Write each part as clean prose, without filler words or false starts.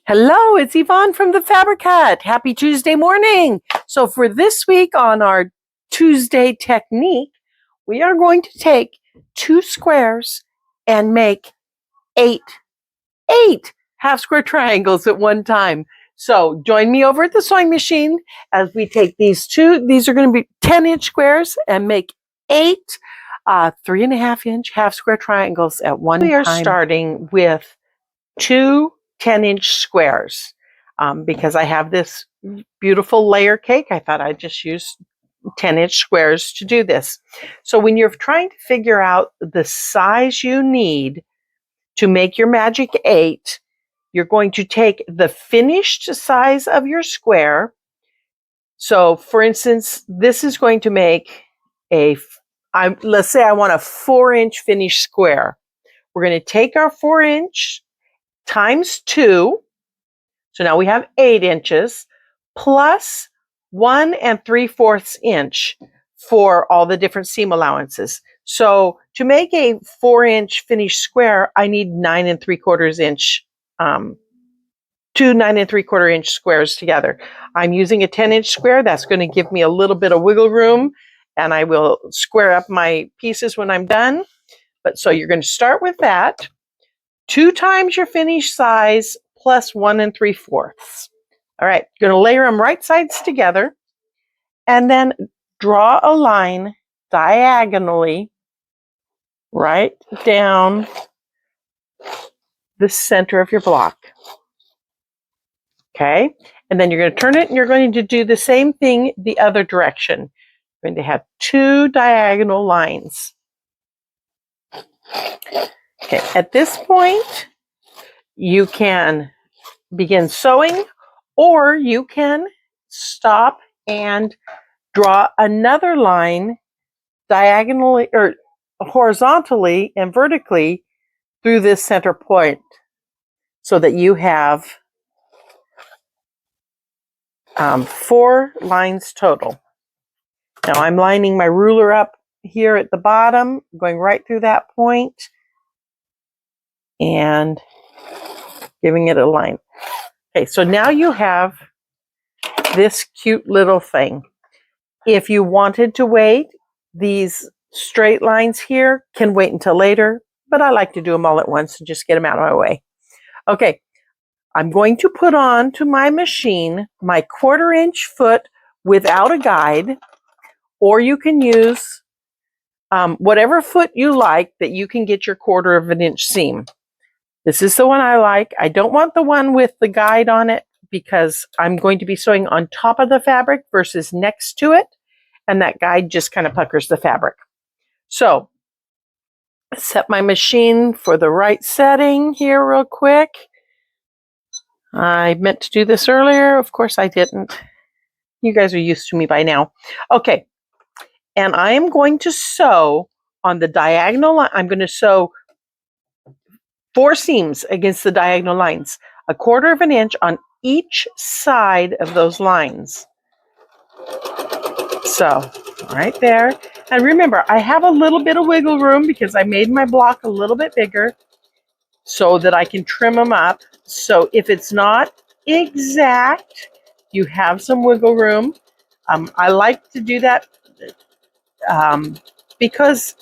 Hello, it's Yvonne from the Fabric Hut. Happy Tuesday morning. So for this week on our Tuesday technique, we are going to take 2 squares and make eight half square triangles at one time. So join me over at the sewing machine as we take these are going to be 10-inch squares and make 8 3.5-inch half square triangles at one time. We are starting with 2 10-inch squares because I have this beautiful layer cake. I thought I'd just use 10-inch squares to do this. So when you're trying to figure out the size you need to make your magic 8, you're going to take the finished size of your square. So for instance, this is going to make let's say I want a 4-inch finished square. We're going to take our 4-inch times 2, so now we have 8 inches, plus 1 3/4 inch for all the different seam allowances. So to make a 4-inch finished square, I need 9 3/4 inch, 2 9 3/4 inch squares together. I'm using a 10-inch square. That's going to give me a little bit of wiggle room, and I will square up my pieces when I'm done. But so you're going to start with that. 2 times your finished size plus 1 3/4. All right, you're going to layer them right sides together and then draw a line diagonally right down the center of your block. Okay, and then you're going to turn it and you're going to do the same thing the other direction. You're going to have 2 diagonal lines. Okay, at this point, you can begin sewing, or you can stop and draw another line diagonally or horizontally and vertically through this center point so that you have 4 lines total. Now I'm lining my ruler up here at the bottom, going right through that point and giving it a line. Okay, so now you have this cute little thing. If you wanted to wait, these straight lines here can wait until later, but I like to do them all at once and just get them out of my way. Okay, I'm going to put on to my machine my 1/4-inch foot without a guide, or you can use whatever foot you like that you can get your 1/4-inch seam. This is the one I like. I don't want the one with the guide on it because I'm going to be sewing on top of the fabric versus next to it, and that guide just kind of puckers the fabric. So set my machine for the right setting here real quick. I meant to do this earlier. Of course I didn't. You guys are used to me by now. Okay, and I am going to sew on the diagonal line. I'm going to sew 4 seams against the diagonal lines, 1/4 inch on each side of those lines. So right there. And remember, I have a little bit of wiggle room because I made my block a little bit bigger so that I can trim them up. So if it's not exact, you have some wiggle room. I like to do that because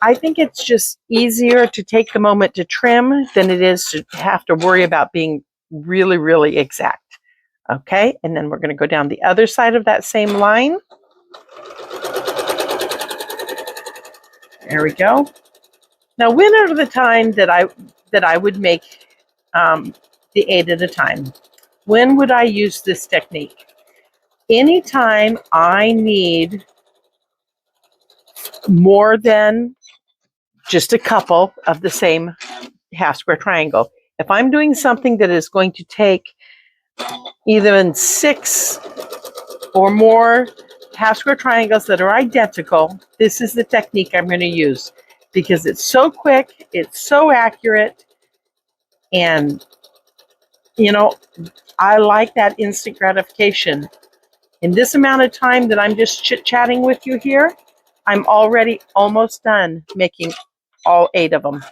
I think it's just easier to take the moment to trim than it is to have to worry about being really, really exact. Okay, and then we're going to go down the other side of that same line. There we go. Now, when are the time that I would make the 8 at a time? When would I use this technique? Anytime I need more than just a couple of the same half square triangle. If I'm doing something that is going to take either 6 or more half square triangles that are identical, this is the technique I'm going to use because it's so quick, it's so accurate, and you know, I like that instant gratification. In this amount of time that I'm just chit-chatting with you here, I'm already almost done making all 8 of them.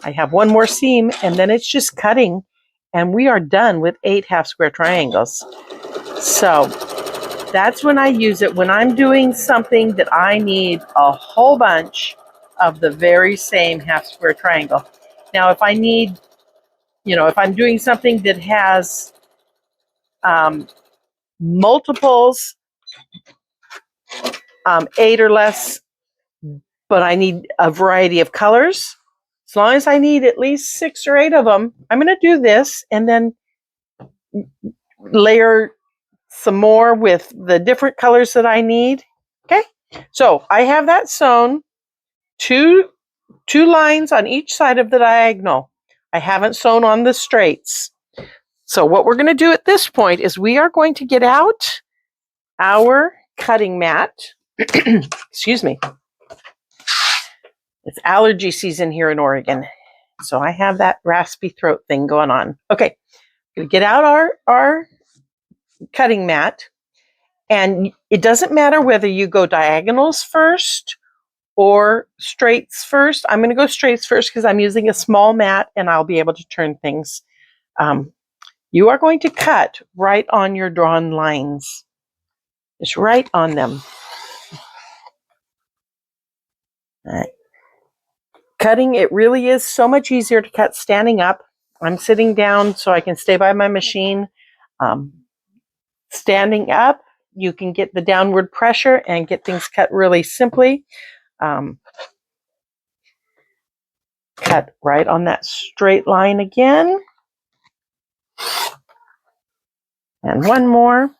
I have one more seam, and then it's just cutting and we are done with 8 half square triangles. So that's when I use it, when I'm doing something that I need a whole bunch of the very same half square triangle. Now, if I need, if I'm doing something that has multiples, 8 or less, but I need a variety of colors, as long as I need at least 6 or 8 of them, I'm going to do this and then layer some more with the different colors that I need. Okay, so I have that sewn, two lines on each side of the diagonal. I haven't sewn on the straights. So what we're going to do at this point is we are going to get out our cutting mat. Excuse me. It's allergy season here in Oregon, so I have that raspy throat thing going on. Okay, we're going to get out our cutting mat, and it doesn't matter whether you go diagonals first or straights first. I'm going to go straights first because I'm using a small mat and I'll be able to turn things. You are going to cut right on your drawn lines. Just right on them. All right. Cutting, it really is so much easier to cut standing up. I'm sitting down so I can stay by my machine. Standing up, you can get the downward pressure and get things cut really simply. Cut right on that straight line again. And one more.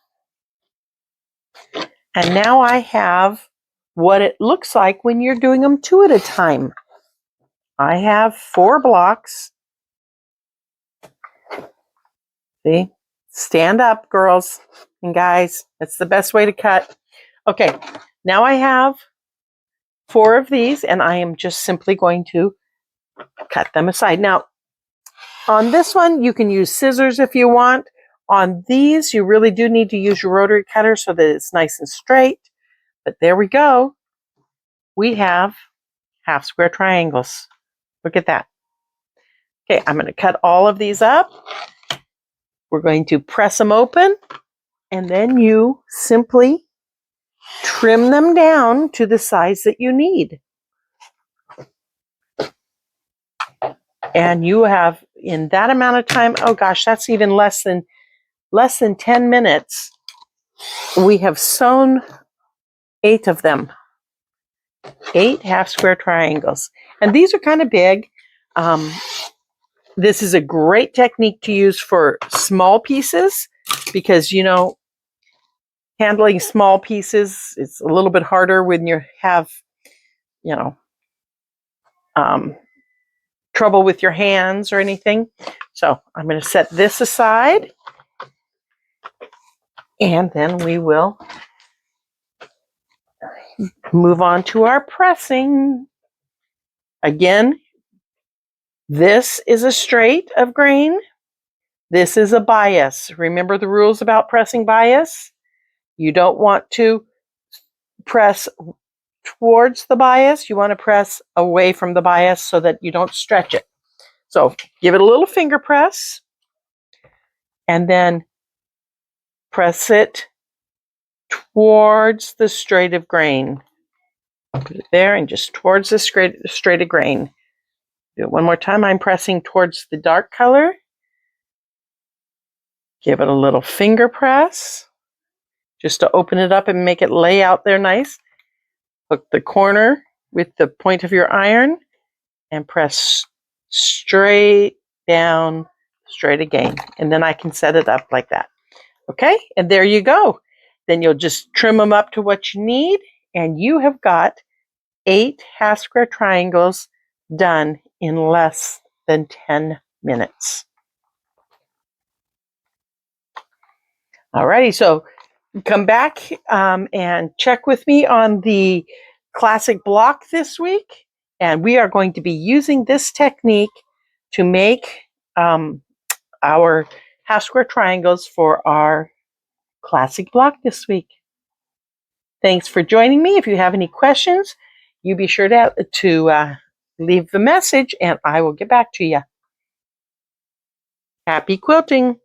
And now I have what it looks like when you're doing them 2 at a time. I have 4 blocks. See? Stand up, girls and guys. That's the best way to cut. Okay, now I have 4 of these, and I am just simply going to cut them aside. Now, on this one, you can use scissors if you want. On these, you really do need to use your rotary cutter so that it's nice and straight. But there we go. We have half square triangles. Look at that. Okay, I'm going to cut all of these up. We're going to press them open, and then you simply trim them down to the size that you need. And you have, in that amount of time, oh gosh, that's even less than 10 minutes, we have sewn 8 of them. 8 half square triangles. And these are kind of big. This is a great technique to use for small pieces because, handling small pieces is a little bit harder when you have, trouble with your hands or anything. So I'm going to set this aside, and then we will move on to our pressing. Again, this is a straight of grain. This is a bias. Remember the rules about pressing bias? You don't want to press towards the bias. You want to press away from the bias so that you don't stretch it. So give it a little finger press and then press it towards the straight of grain. Put it there and just towards the straight of grain. Do it one more time. I'm pressing towards the dark color. Give it a little finger press just to open it up and make it lay out there nice. Hook the corner with the point of your iron and press straight down, straight again. And then I can set it up like that. Okay, and there you go. Then you'll just trim them up to what you need, and you have got 8 half square triangles done in less than 10 minutes. Alrighty, so come back and check with me on the classic block this week, and we are going to be using this technique to make our half square triangles for our classic block this week. Thanks for joining me. If you have any questions, you be sure to leave the message and I will get back to you. Happy quilting!